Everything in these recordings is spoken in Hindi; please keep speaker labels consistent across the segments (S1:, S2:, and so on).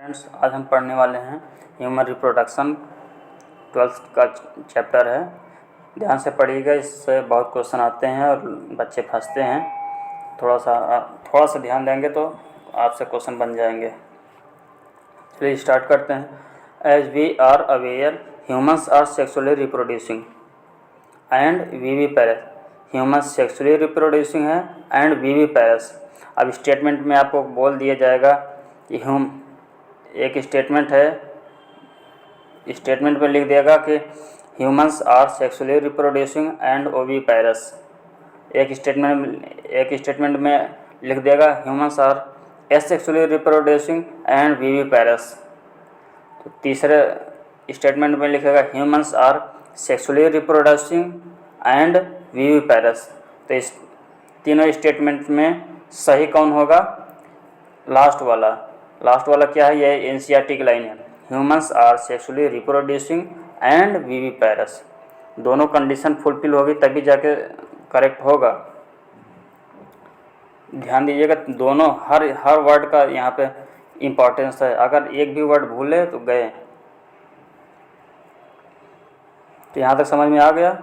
S1: फ्रेंड्स, आज हम पढ़ने वाले हैं ह्यूमन रिप्रोडक्शन 12th का चैप्टर है। ध्यान से पढ़िएगा, इससे बहुत क्वेश्चन आते हैं और बच्चे फंसते हैं। थोड़ा सा ध्यान देंगे तो आपसे क्वेश्चन बन जाएंगे। चलिए स्टार्ट करते हैं। As we are aware humans are sexually reproducing and viviparous. Humans sexually reproducing है एंड वी वी पेरिश। अब स्टेटमेंट में आपको बोल दिया जाएगा कि एक स्टेटमेंट है, स्टेटमेंट में लिख देगा कि humans are sexually reproducing and oviparous. एक स्टेटमेंट में लिख देगा humans are asexually reproducing and viviparous. तो तीसरे स्टेटमेंट में लिखेगा humans are sexually reproducing and viviparous. तो इस तीनों स्टेटमेंट में सही कौन होगा? लास्ट वाला क्या है? ये एनसीईआरटी की लाइन है, humans are sexually reproducing and viviparous. दोनों कंडीशन फुलफिल होगी तभी जाके करेक्ट होगा। ध्यान दीजिएगा, दोनों हर वर्ड का यहाँ पे इम्पोर्टेंस है। अगर एक भी वर्ड भूले तो गए। तो यहाँ तक समझ में आ गया?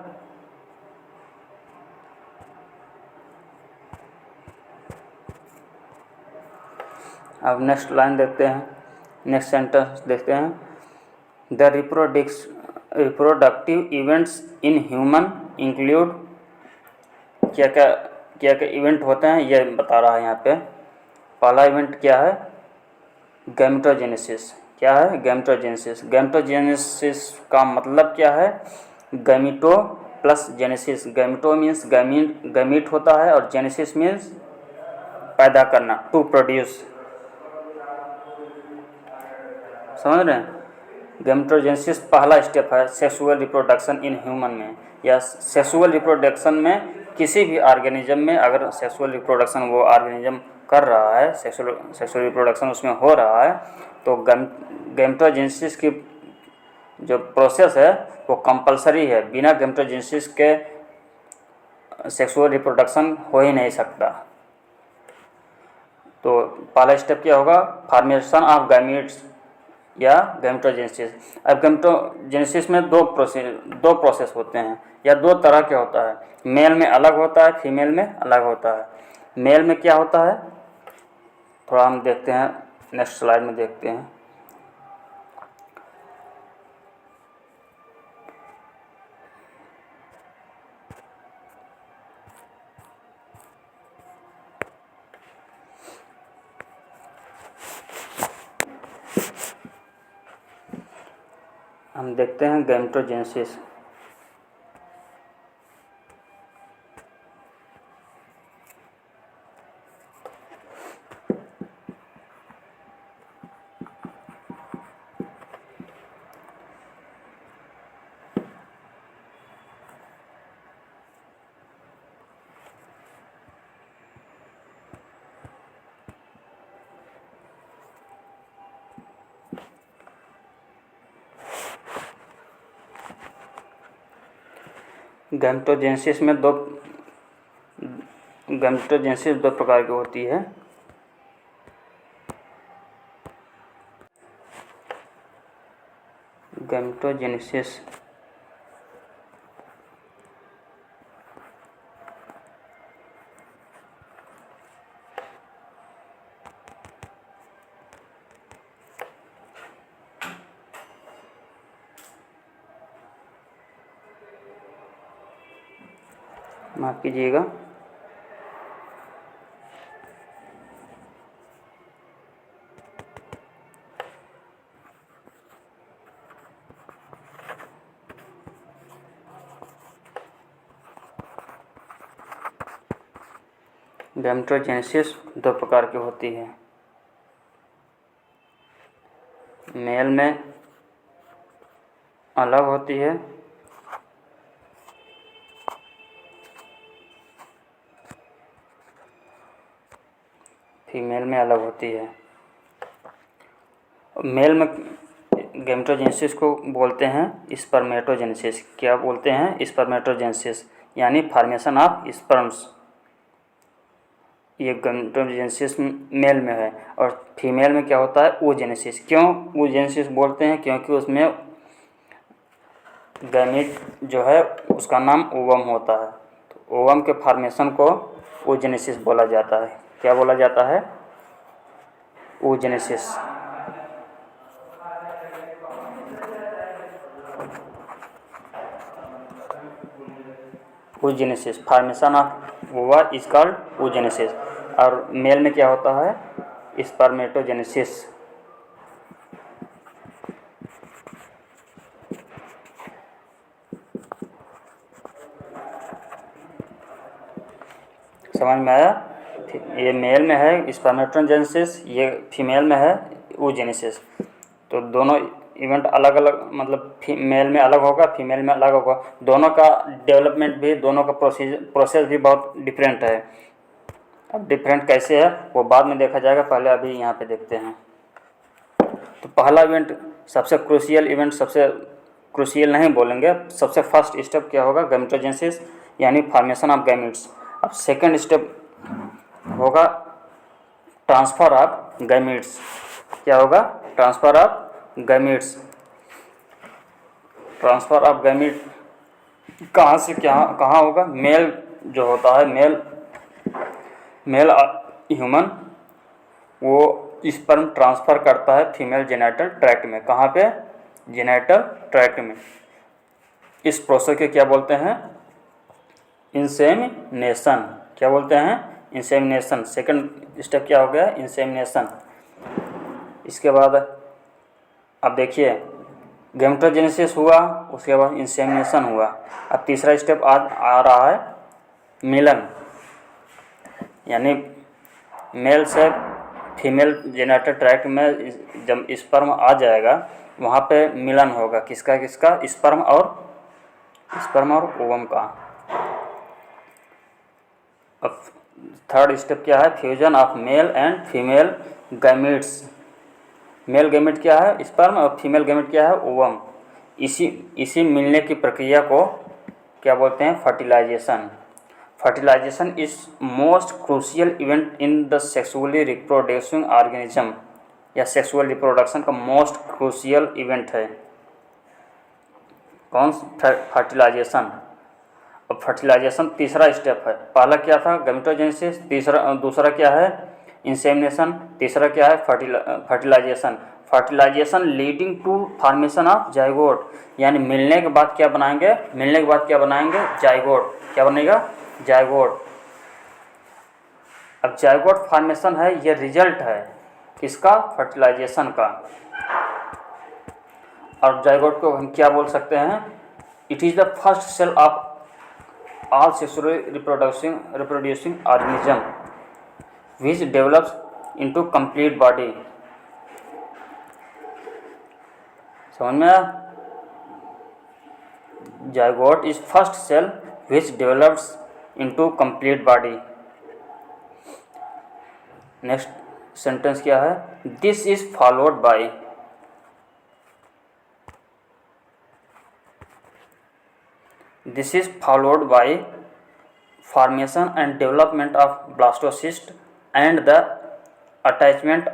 S1: अब नेक्स्ट लाइन देखते हैं, नेक्स्ट सेंटेंस देखते हैं। The reproductive events in human include. क्या क्या इवेंट होते हैं ये बता रहा है यहाँ पे। पहला इवेंट क्या है? गैमेटोजेनेसिस। क्या है? गैमेटोजेनेसिस। गैमेटोजेनेसिस का मतलब क्या है? गैमिटो प्लस जेनेसिस। गैमिटो मीन्स गैमीट होता है और जेनेसिस मीन्स पैदा करना, टू प्रोड्यूस। समझ रहे हैं? गैमेटोजेनेसिस पहला स्टेप है सेक्सुअल रिप्रोडक्शन इन ह्यूमन में, या सेक्सुअल रिप्रोडक्शन में किसी भी ऑर्गेनिज्म में अगर सेक्सुअल रिप्रोडक्शन वो ऑर्गेनिज्म कर रहा है, सेक्सुअल रिप्रोडक्शन उसमें हो रहा है, तो गैमेटोजेनेसिस की जो प्रोसेस है वो कंपलसरी है। बिना गैमेटोजेनेसिस के सेक्सुअल रिप्रोडक्शन हो ही नहीं सकता। तो पहला स्टेप क्या होगा? फॉर्मेशन ऑफ गैमीट्स या गैमेटोजेनेसिस। अब गैमेटोजेनेसिस में दो प्रोसेस होते हैं, या दो तरह के होता है। मेल में अलग होता है, फीमेल में अलग होता है। मेल में क्या होता है थोड़ा हम देखते हैं, नेक्स्ट स्लाइड में देखते हैं। हम देखते हैं गैमेटोजेनेसिस। गैमेटोजेनेसिस में दो प्रकार की होती है। गैमेटोजेनेसिस माफ कीजिएगा, गैमेटोजेनेसिस दो प्रकार की होती है। मेल में अलग होती है, फीमेल में अलग होती है। मेल में गैमेटोजेनेसिस को बोलते हैं स्पर्मेटोजेनेसिस। क्या बोलते हैं? स्पर्मेटोजेनेसिस, यानी फॉर्मेशन ऑफ स्पर्म्स। ये गैमेटोजेनेसिस मेल में है, और फीमेल में क्या होता है, oogenesis। क्यों oogenesis बोलते हैं, क्योंकि उसमें गैमेट जो है उसका नाम ओवम होता है। तो ओवम के फॉर्मेशन को oogenesis बोला जाता है। क्या बोला जाता है, oogenesis। oogenesis, फॉर्मेशन ऑफ ओवा इज कॉल्ड oogenesis। और मेल में क्या होता है, स्पर्मेटोजेनेसिस। समझ में आया? ये मेल में है स्पर्मेटोजेनेसिस, ये फीमेल में है oogenesis। तो दोनों इवेंट अलग अलग, मतलब मेल में अलग होगा, फीमेल में अलग होगा। दोनों का डेवलपमेंट भी, दोनों का प्रोसेस भी बहुत डिफरेंट है। अब डिफरेंट कैसे है वो बाद में देखा जाएगा, पहले अभी यहाँ पे देखते हैं। तो पहला इवेंट, सबसे क्रूशियल इवेंट, सबसे क्रूशियल नहीं बोलेंगे, सबसे फर्स्ट स्टेप क्या होगा, गैमेटोजेनेसिस यानी फॉर्मेशन ऑफ गैमेट्स। अब सेकंड स्टेप होगा ट्रांसफ़र ऑफ गैमेट्स। क्या होगा, transfer of gametes. Transfer of gamete कहाँ से कहाँ होगा, मेल जो होता है, मेल ह्यूमन वो स्पर्म ट्रांसफ़र करता है फीमेल जेनिटल ट्रैक्ट में। कहाँ पे, जेनिटल ट्रैक्ट में। इस प्रोसेस के क्या बोलते हैं, इंसेमिनेशन। क्या बोलते हैं, इंसेमिनेशन। सेकंड स्टेप क्या हो गया, इंसेमिनेशन। इसके बाद अब देखिए, गैमेटोजेनेसिस हुआ, उसके बाद इंसेमिनेशन हुआ। अब तीसरा स्टेप आ रहा है मिलन, यानी मेल से फीमेल जेनिटल ट्रैक्ट में जब स्पर्म आ जाएगा, वहाँ पे मिलन होगा। किसका किसका, स्पर्म और ओवम का। अब थर्ड स्टेप क्या है, fusion of male and female gametes. Male gamete क्या है, स्पर्म, और फीमेल गैमेट क्या है, ओवम। इसी मिलने की प्रक्रिया को क्या बोलते हैं, fertilisation. Fertilisation is most crucial event in the sexually reproducing organism, या सेक्सुअल रिप्रोडक्शन का मोस्ट क्रूशियल इवेंट है। कौन, फर्टिलाइजेशन। अब फर्टिलाइजेशन तीसरा स्टेप है। पहला क्या था, गैमेटोजेनेसिस, दूसरा क्या है, इंसेमिनेशन, तीसरा क्या है, fertilisation. Fertilisation leading to formation of zygote, यानी मिलने के बाद क्या बनाएंगे, जाइगोट। क्या बनेगा, जाइगोट। अब जाइगोट फॉर्मेशन है, ये रिजल्ट है किसका, फर्टिलाइजेशन का। और जाइगोट को हम क्या बोल सकते हैं, it is the first cell of all sexually reproducing organism which develops into complete body। समझ में आया, zygote is first cell which develops into complete body। Next sentence क्या है, this is followed by, this is followed by formation and development of blastocyst and the attachment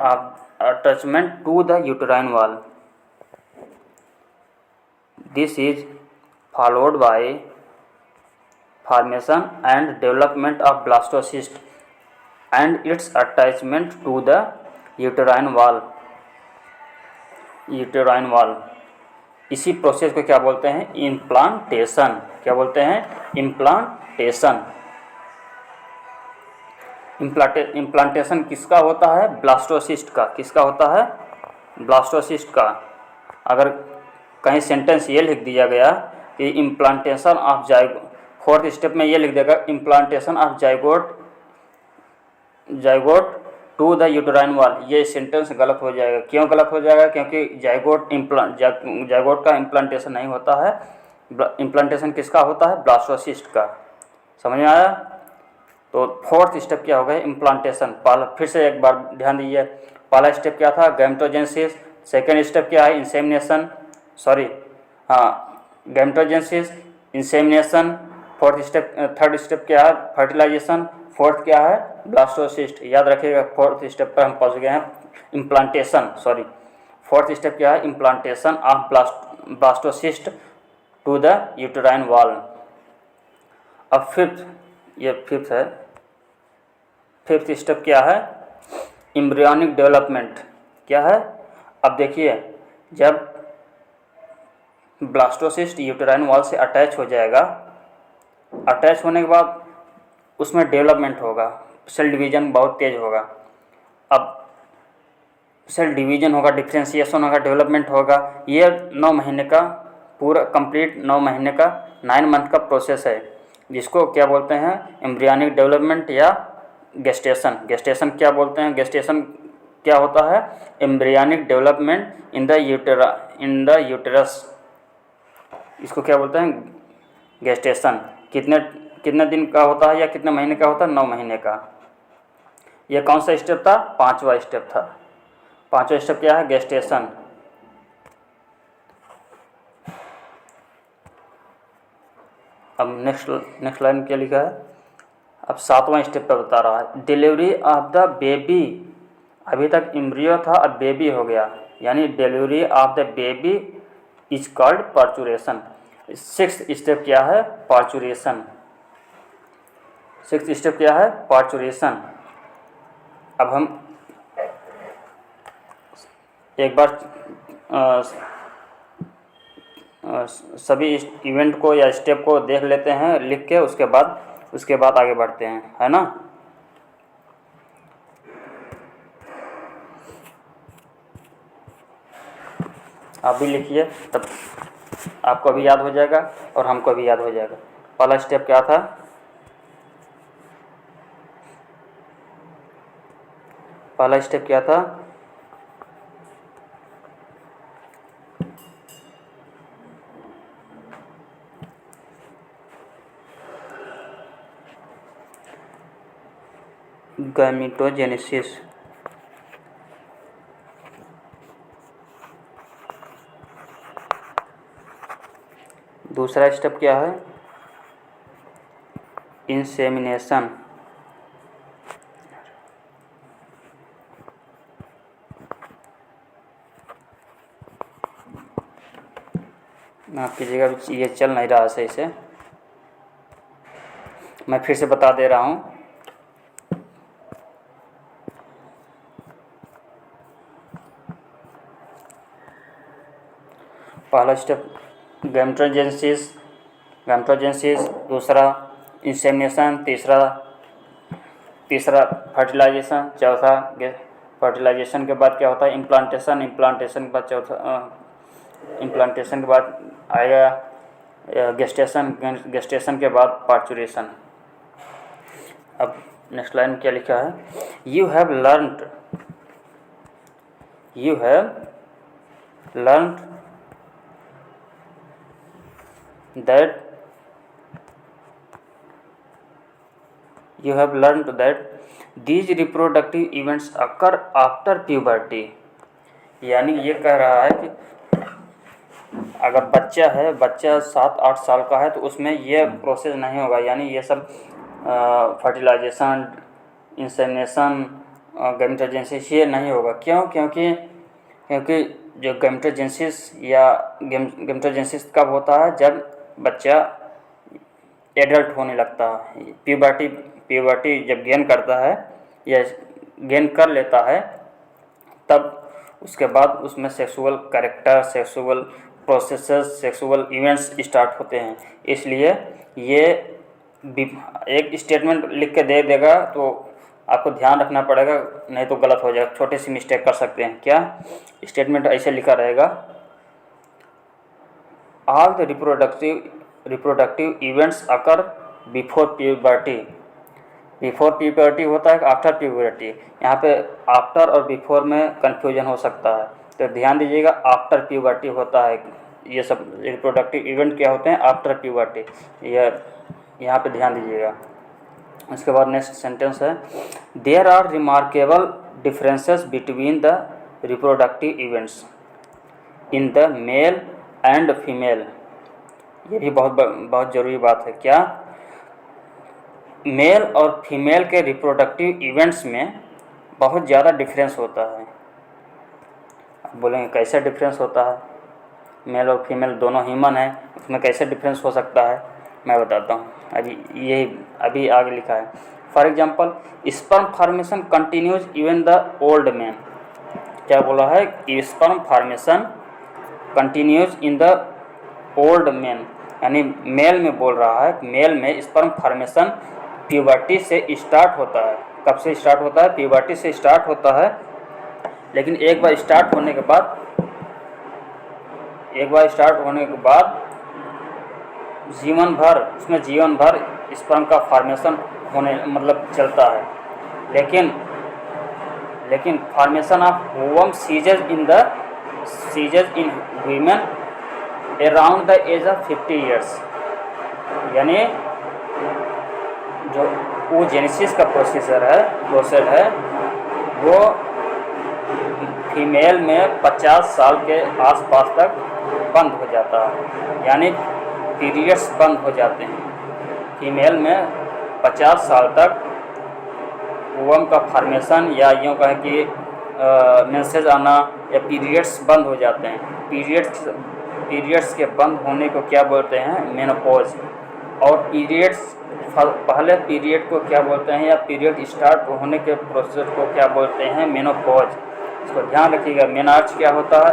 S1: to the uterine wall। This is followed by formation and development of blastocyst and its attachment to the uterine wall। इसी प्रोसेस को क्या बोलते हैं, इम्प्लांटेशन। क्या बोलते हैं, इम्प्लांटेशन। इम्प्लांटेशन किसका होता है, ब्लास्टोसिस्ट का। किसका होता है, ब्लास्टोसिस्ट का। अगर कहीं सेंटेंस ये लिख दिया गया कि implantation of zygote, fourth step में ये लिख देगा implantation of zygote to the uterine wall, ये सेंटेंस गलत हो जाएगा। क्यों गलत हो जाएगा, क्योंकि जाइगोट का इम्प्लांटेशन नहीं होता है। इम्प्लांटेशन किसका होता है, ब्लास्टोसिस्ट का। समझ में आया। तो फोर्थ स्टेप क्या हो गया, इम्प्लांटेशन। पहला फिर से एक बार ध्यान दीजिए, पहला स्टेप क्या था, गैमेटोजेनेसिस। सेकेंड स्टेप क्या है, insemination, gametogenesis, insemination. Third step क्या है, फर्टिलाइजेशन। फोर्थ क्या है, ब्लास्टोसिस्ट। याद रखिएगा, फोर्थ स्टेप पर हम पहुंच गए हैं, इम्प्लांटेशन, सॉरी, फोर्थ स्टेप क्या है, implantation of blastocyst to the uterine wall. अब फिफ्थ, ये फिफ्थ है, फिफ्थ स्टेप क्या है, एम्ब्रियोनिक डेवलपमेंट। क्या है, अब देखिए, जब ब्लास्टोसिस्ट यूटेराइन वॉल से अटैच हो जाएगा, अटैच होने के बाद उसमें डेवलपमेंट होगा, सेल डिवीजन बहुत तेज होगा। अब सेल डिवीजन होगा, डिफ्रेंशिएशन होगा, डेवलपमेंट होगा। ये 9 महीने का पूरा कंप्लीट 9 महीने का 9 मंथ का प्रोसेस है, जिसको क्या बोलते हैं, एम्ब्रियोनिक डेवलपमेंट या गेस्टेशन। गेस्टेशन क्या बोलते हैं, गेस्टेशन क्या होता है, embryonic development in the uterus. इसको क्या बोलते हैं, गेस्टेशन। कितने कितने दिन का होता है या कितने महीने का होता है, 9 महीने का। यह कौन सा स्टेप था, 5वां स्टेप था। 5वां स्टेप क्या है, गेस्टेशन। अब नेक्स्ट लाइन क्या लिखा है, अब 7वां स्टेप पर बता रहा है, डिलीवरी ऑफ द बेबी। अभी तक एम्ब्रियो था, अब बेबी हो गया, यानी delivery of the baby is called parturition. 6th step क्या है, पार्चुरेशन। 6th स्टेप क्या है, पार्चुरेशन। अब हम एक बार सभी इवेंट को या स्टेप को देख लेते हैं लिख के, उसके बाद आगे बढ़ते हैं, है ना। आप भी लिखिए, तब आपको भी याद हो जाएगा और हमको भी याद हो जाएगा। पहला स्टेप क्या था, पहला स्टेप क्या था, गैमेटोजेनेसिस। दूसरा स्टेप क्या है, इंसेमिनेशन। माफ कीजिएगा, ये चल नहीं रहा सही से, मैं फिर से बता दे रहा हूँ। पहला स्टेप गैमेटोजेनेसिस, दूसरा इंसेमिनेशन, तीसरा फर्टिलाइजेशन, चौथा फर्टिलाइजेशन के बाद क्या होता है, इम्प्लांटेशन के बाद इम्प्लांटेशन के बाद आएगा गेस्टेशन के बाद पार्चुरेशन। अब नेक्स्ट लाइन क्या लिखा है, you have learned that these reproductive events occur after puberty। यानी ये कह रहा है कि अगर बच्चा 7-8 साल का है तो उसमें ये प्रोसेस नहीं होगा, यानी ये सब फर्टिलाइजेशन, इंसेमिनेशन, गैमेटोजेनेसिस ये नहीं होगा। क्यों, क्योंकि जो गैमेटोजेनेसिस कब होता है, जब बच्चा एडल्ट होने लगता है, प्यूबर्टी जब गेन करता है या गेन कर लेता है, तब उसके बाद उसमें sexual character, sexual processes, sexual events start होते हैं। इसलिए ये एक स्टेटमेंट लिख के दे देगा तो आपको ध्यान रखना पड़ेगा, नहीं तो गलत हो जाएगा, छोटी सी मिस्टेक कर सकते हैं। क्या स्टेटमेंट ऐसे लिखा रहेगा, all the reproductive events occur before puberty. Before puberty होता है, आफ्टर प्यूबर्टी। यहाँ पे आफ्टर और बिफोर में कन्फ्यूजन हो सकता है, तो ध्यान दीजिएगा, आफ्टर प्यूबर्टी होता है। ये सब रिप्रोडक्टिव इवेंट क्या होते हैं, आफ्टर प्यूबर्टी, यह यहाँ पे ध्यान दीजिएगा। उसके बाद नेक्स्ट सेंटेंस है, there are remarkable differences between the reproductive events in the male and female. ये भी बहुत ज़रूरी बात है। क्या, मेल और फीमेल के रिप्रोडक्टिव इवेंट्स में बहुत ज़्यादा डिफरेंस होता है। आप बोलेंगे कैसे डिफरेंस होता है, मेल और फीमेल दोनों ह्यूमन हैं, उसमें कैसे डिफरेंस हो सकता है, मैं बताता हूँ। अभी आगे लिखा है, for example sperm formation continues even the old man. क्या बोला है कि sperm formation continues in the old man, यानी मेल में बोल रहा है, मेल में स्पर्म फॉर्मेशन प्यूबर्टी से स्टार्ट होता है। कब से स्टार्ट होता है? प्यूबर्टी से स्टार्ट होता है, लेकिन एक बार स्टार्ट होने के बाद जीवन भर स्पर्म का फॉर्मेशन होने मतलब चलता है, लेकिन formation of ovum ceases in women around the age of 50 years, यानी जो oogenesis का प्रोसेस है वो फीमेल में 50 साल के आसपास तक बंद हो जाता है, यानी पीरियड्स बंद हो जाते हैं। फीमेल में 50 साल तक ओवम का फॉर्मेशन या यूँ कहें कि मेंसेस आना या पीरियड्स बंद हो जाते हैं। पीरियड्स के बंद होने को क्या बोलते हैं? मेनोपॉज। और पहले पीरियड को क्या बोलते हैं, या पीरियड स्टार्ट होने के प्रोसेस को क्या बोलते हैं? मेनोपॉज। इसको ध्यान रखिएगा। मेनार्च क्या होता है,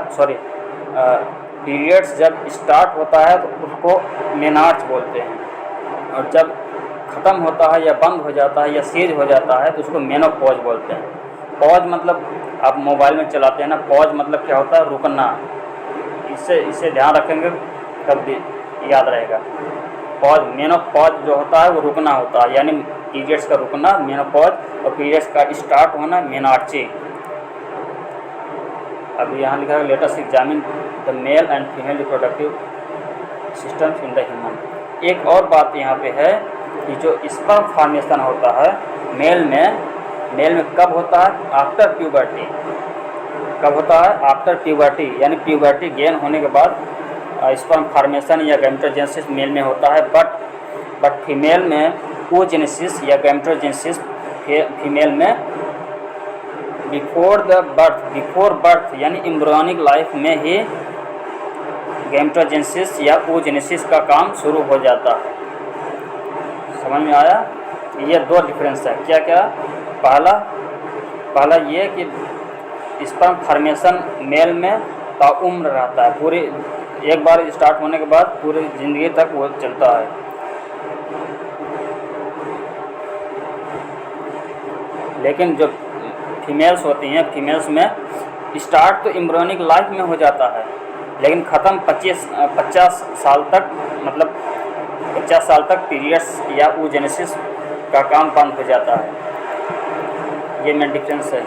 S1: पीरियड्स जब स्टार्ट होता है तो उसको मेनार्च बोलते हैं, और जब ख़त्म होता है या बंद हो जाता है या सीज हो जाता है तो उसको मेनोपॉज बोलते हैं। पॉज मतलब आप मोबाइल में चलाते हैं ना, पॉज मतलब क्या होता है? रुकना। इससे ध्यान रखेंगे तब याद रहेगा। पॉज, मेनोपॉज जो होता है वो रुकना होता है, यानी पीरियड्स का रुकना मेनोपॉज, और पीरियड्स का स्टार्ट होना मेनार्ची। अभी यहाँ लिखा है let us examine the male and female reproductive systems in the human. एक और बात यहाँ पे है कि जो स्पर्म फॉर्मेशन होता है मेल में कब होता है? After puberty. कब होता है? आफ्टर प्यूबर्टी, यानी प्यूबर्टी गेन होने के बाद स्पर्म फॉर्मेशन या गैमेटोजेनेसिस मेल में होता है, बट फीमेल में oogenesis या गैमेटोजेनेसिस फीमेल में बिफोर बर्थ यानी एम्ब्रियोनिक लाइफ में ही गैमेटोजेनेसिस या oogenesis का काम शुरू हो जाता है। समझ में आया? ये दो डिफरेंस है। क्या क्या? पहला ये कि स्पर्म फॉर्मेशन मेल में ताउम्र रहता है, पूरी एक बार स्टार्ट होने के बाद पूरी ज़िंदगी तक वो चलता है। लेकिन जो फीमेल्स होती हैं, फीमेल्स में स्टार्ट तो एम्ब्रियोनिक लाइफ में हो जाता है, लेकिन ख़त्म 50 साल तक, मतलब 50 साल तक पीरियड्स या oogenesis का काम बंद हो जाता है। ये मेन डिफरेंस है।